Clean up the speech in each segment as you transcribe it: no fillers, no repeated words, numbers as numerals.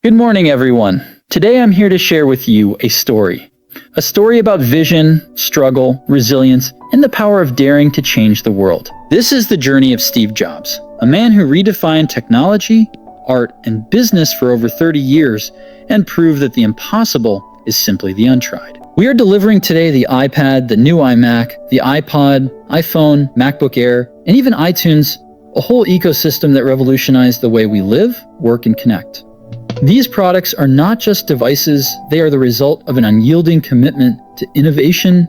Good morning, everyone. Today I'm here to share with you a story. A story about vision, struggle, resilience, and the power of daring to change the world. This is the journey of Steve Jobs, a man who redefined technology, art, and business for over 30 years and proved that the impossible is simply the untried. We are delivering today the iPad, the new iMac, the iPod, iPhone, MacBook Air, and even iTunes, a whole ecosystem that revolutionized the way we live, work, and connect. These products are not just devices, they are the result of an unyielding commitment to innovation.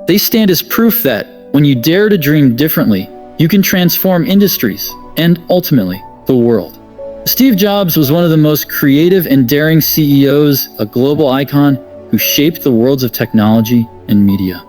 They stand as proof that, when you dare to dream differently, you can transform industries and, ultimately, the world. Steve Jobs was one of the most creative and daring CEOs, a global icon who shaped the worlds of technology and media.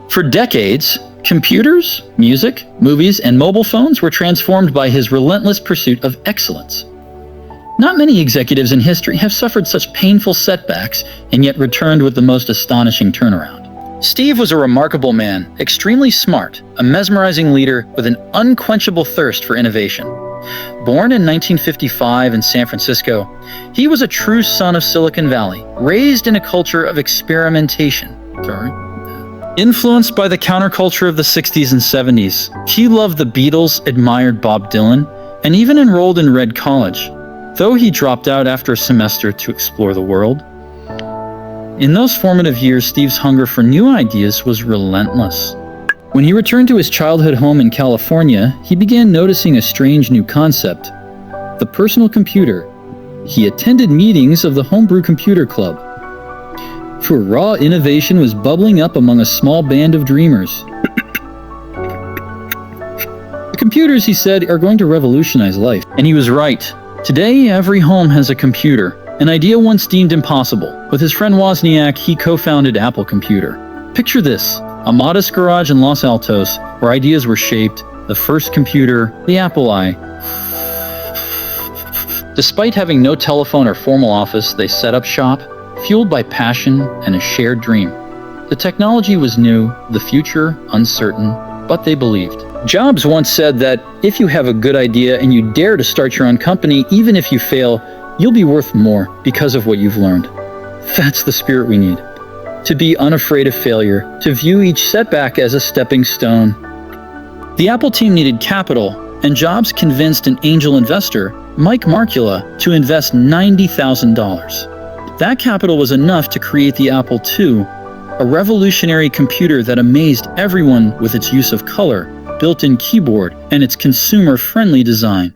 For decades, computers, music, movies, and mobile phones were transformed by his relentless pursuit of excellence. Not many executives in history have suffered such painful setbacks and yet returned with the most astonishing turnaround. Steve was a remarkable man, extremely smart, a mesmerizing leader with an unquenchable thirst for innovation. Born in 1955 in San Francisco, he was a true son of Silicon Valley, raised in a culture of experimentation. Influenced by the counterculture of the 60s and 70s, he loved the Beatles, admired Bob Dylan, and even enrolled in Red College, though he dropped out after a semester to explore the world. In those formative years, Steve's hunger for new ideas was relentless. When he returned to his childhood home in California, he began noticing a strange new concept: the personal computer. He attended meetings of the Homebrew Computer Club, for raw innovation was bubbling up among a small band of dreamers. The computers, he said, are going to revolutionize life. And he was right. Today, every home has a computer, an idea once deemed impossible. With his friend Wozniak, he co-founded Apple Computer. Picture this, a modest garage in Los Altos, where ideas were shaped, the first computer, the Apple I. Despite having no telephone or formal office, they set up shop, fueled by passion and a shared dream. The technology was new, the future uncertain, but they believed. Jobs once said that if you have a good idea and you dare to start your own company, even if you fail, you'll be worth more because of what you've learned. That's the spirit we need. To be unafraid of failure, to view each setback as a stepping stone. The Apple team needed capital, and Jobs convinced an angel investor, Mike Markula, to invest $90,000. That capital was enough to create the Apple II, a revolutionary computer that amazed everyone with its use of color, built-in keyboard, and its consumer-friendly design.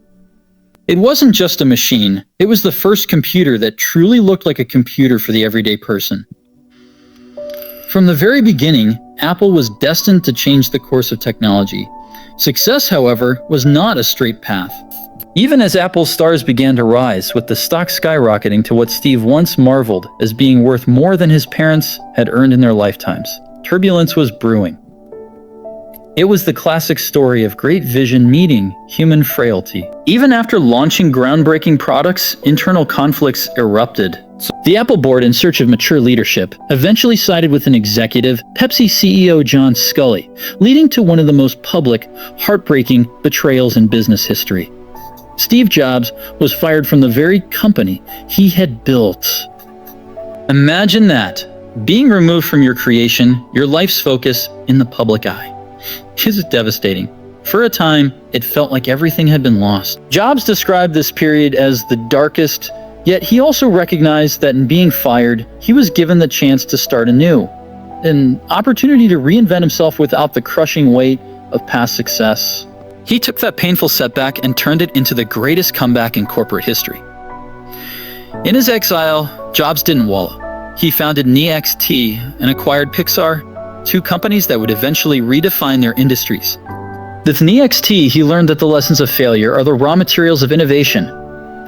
It wasn't just a machine, it was the first computer that truly looked like a computer for the everyday person. From the very beginning, Apple was destined to change the course of technology. Success, however, was not a straight path. Even as Apple's stars began to rise, with the stock skyrocketing to what Steve once marveled as being worth more than his parents had earned in their lifetimes, turbulence was brewing. It was the classic story of great vision meeting human frailty. Even after launching groundbreaking products, internal conflicts erupted. The Apple board, in search of mature leadership, eventually sided with an executive, Pepsi CEO John Sculley, leading to one of the most public, heartbreaking betrayals in business history. Steve Jobs was fired from the very company he had built. Imagine that, being removed from your creation, your life's focus, in the public eye. It's devastating. For a time, it felt like everything had been lost. Jobs described this period as the darkest, yet he also recognized that in being fired, he was given the chance to start anew, an opportunity to reinvent himself without the crushing weight of past success. He took that painful setback and turned it into the greatest comeback in corporate history. In his exile, Jobs didn't wallow. He founded NeXT and acquired Pixar, two companies that would eventually redefine their industries. With NeXT, he learned that the lessons of failure are the raw materials of innovation.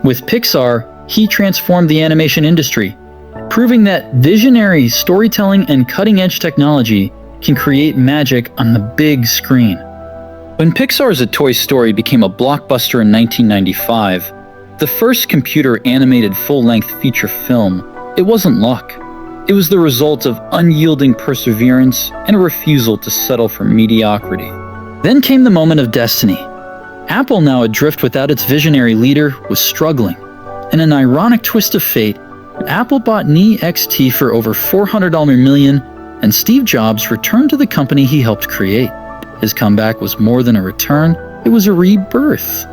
With Pixar, he transformed the animation industry, proving that visionary storytelling and cutting-edge technology can create magic on the big screen. When Pixar's A Toy Story became a blockbuster in 1995, the first computer-animated full-length feature film, it wasn't luck. It was the result of unyielding perseverance and a refusal to settle for mediocrity. Then came the moment of destiny. Apple, now adrift without its visionary leader, was struggling. In an ironic twist of fate, Apple bought knee XT for over $400 million, and Steve Jobs returned to the company he helped create. His comeback was more than a return, it was a rebirth.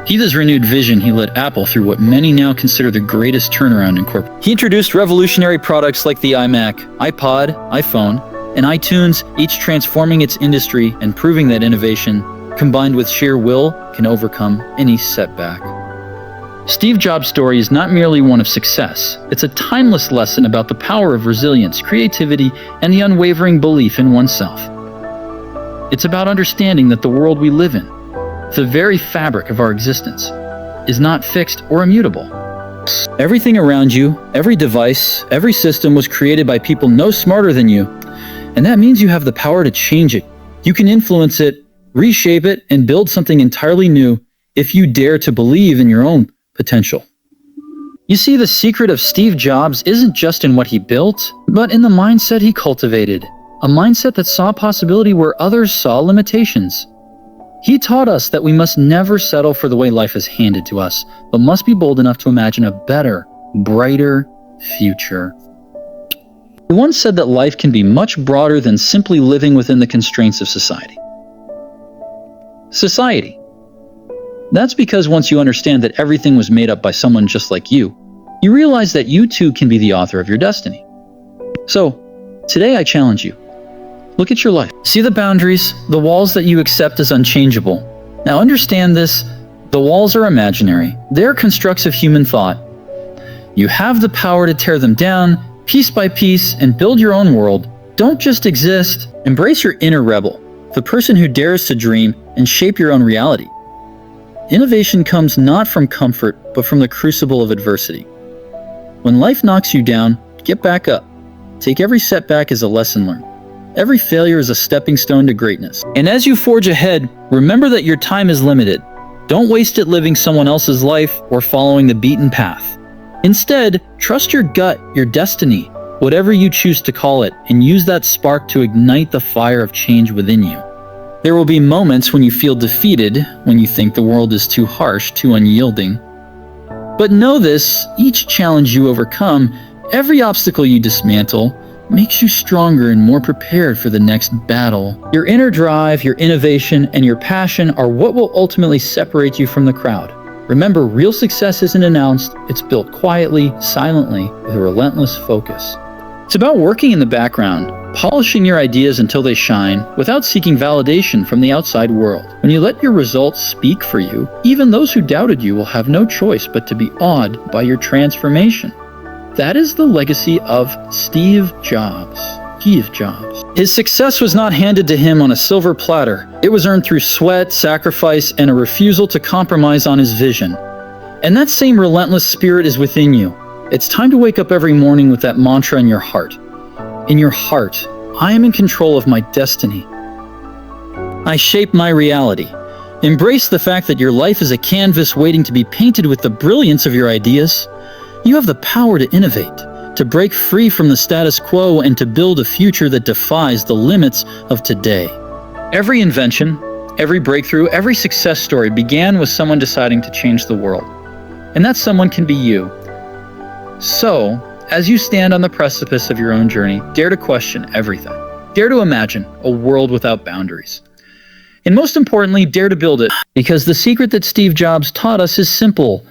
With his renewed vision, he led Apple through what many now consider the greatest turnaround in corporate. He introduced revolutionary products like the iMac, iPod, iPhone, and iTunes, each transforming its industry and proving that innovation, combined with sheer will, can overcome any setback. Steve Jobs' story is not merely one of success. It's a timeless lesson about the power of resilience, creativity, and the unwavering belief in oneself. It's about understanding that the world we live in, the very fabric of our existence, is not fixed or immutable. Everything around you, every device, every system was created by people no smarter than you, and that means you have the power to change it. You can influence it, reshape it, and build something entirely new if you dare to believe in your own potential. You see, the secret of Steve Jobs isn't just in what he built, but in the mindset he cultivated, a mindset that saw possibility where others saw limitations. He taught us that we must never settle for the way life is handed to us, but must be bold enough to imagine a better, brighter future. He once said that life can be much broader than simply living within the constraints of society. Society. That's because once you understand that everything was made up by someone just like you realize that you too can be the author of your destiny. So, today I challenge you. Look at your life. See the boundaries, the walls that you accept as unchangeable. Now understand this, the walls are imaginary. They're constructs of human thought. You have the power to tear them down, piece by piece, and build your own world. Don't just exist. Embrace your inner rebel, the person who dares to dream and shape your own reality. Innovation comes not from comfort, but from the crucible of adversity. When life knocks you down, get back up. Take every setback as a lesson learned. Every failure is a stepping stone to greatness. And as you forge ahead, remember that your time is limited. Don't waste it living someone else's life or following the beaten path. Instead, trust your gut, your destiny, whatever you choose to call it, and use that spark to ignite the fire of change within you. There will be moments when you feel defeated, when you think the world is too harsh, too unyielding. But know this, each challenge you overcome, every obstacle you dismantle, makes you stronger and more prepared for the next battle. Your inner drive, your innovation, and your passion are what will ultimately separate you from the crowd. Remember, real success isn't announced, it's built quietly, silently, with a relentless focus. It's about working in the background, polishing your ideas until they shine, without seeking validation from the outside world. When you let your results speak for you, even those who doubted you will have no choice but to be awed by your transformation. That is the legacy of Steve Jobs. His success was not handed to him on a silver platter. It was earned through sweat, sacrifice, and a refusal to compromise on his vision. And that same relentless spirit is within you. It's time to wake up every morning with that mantra in your heart. In your heart, I am in control of my destiny. I shape my reality. Embrace the fact that your life is a canvas waiting to be painted with the brilliance of your ideas. You have the power to innovate, to break free from the status quo, and to build a future that defies the limits of today. Every invention, every breakthrough, every success story began with someone deciding to change the world. And that someone can be you. So, as you stand on the precipice of your own journey, dare to question everything. Dare to imagine a world without boundaries. And most importantly, dare to build it. Because the secret that Steve Jobs taught us is simple.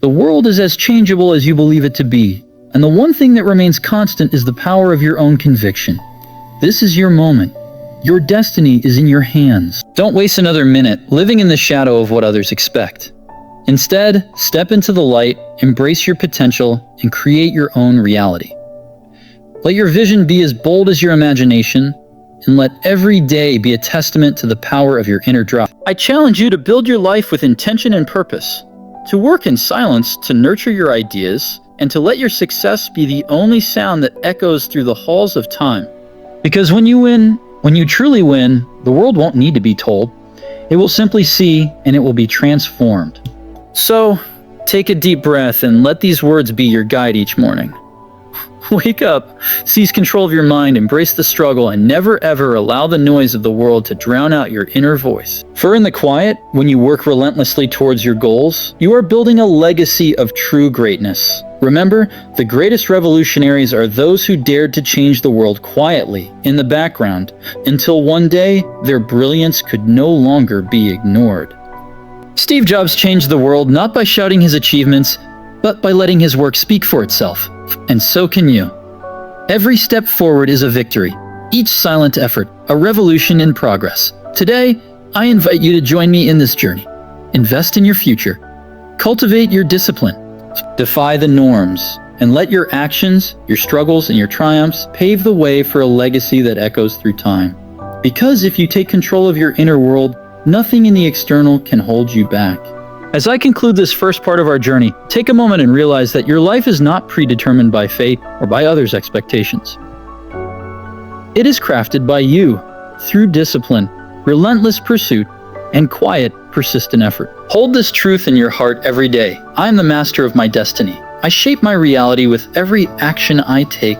The world is as changeable as you believe it to be, and the one thing that remains constant is the power of your own conviction. This is your moment. Your destiny is in your hands. Don't waste another minute living in the shadow of what others expect. Instead, step into the light, embrace your potential, and create your own reality. Let your vision be as bold as your imagination, and let every day be a testament to the power of your inner drive. I challenge you to build your life with intention and purpose. To work in silence, to nurture your ideas, and to let your success be the only sound that echoes through the halls of time. Because when you win, when you truly win, the world won't need to be told. It will simply see, and it will be transformed. So, take a deep breath and let these words be your guide each morning. Wake up, seize control of your mind, embrace the struggle, and never ever allow the noise of the world to drown out your inner voice. For in the quiet, when you work relentlessly towards your goals, you are building a legacy of true greatness. Remember, the greatest revolutionaries are those who dared to change the world quietly, in the background, until one day, their brilliance could no longer be ignored. Steve Jobs changed the world not by shouting his achievements, but by letting his work speak for itself. And so can you. Every step forward is a victory, each silent effort, a revolution in progress. Today, I invite you to join me in this journey. Invest in your future. Cultivate your discipline. Defy the norms. And let your actions, your struggles, and your triumphs pave the way for a legacy that echoes through time. Because if you take control of your inner world, nothing in the external can hold you back. As I conclude this first part of our journey, take a moment and realize that your life is not predetermined by fate or by others' expectations. It is crafted by you through discipline, relentless pursuit, and quiet, persistent effort. Hold this truth in your heart every day. I am the master of my destiny. I shape my reality with every action I take,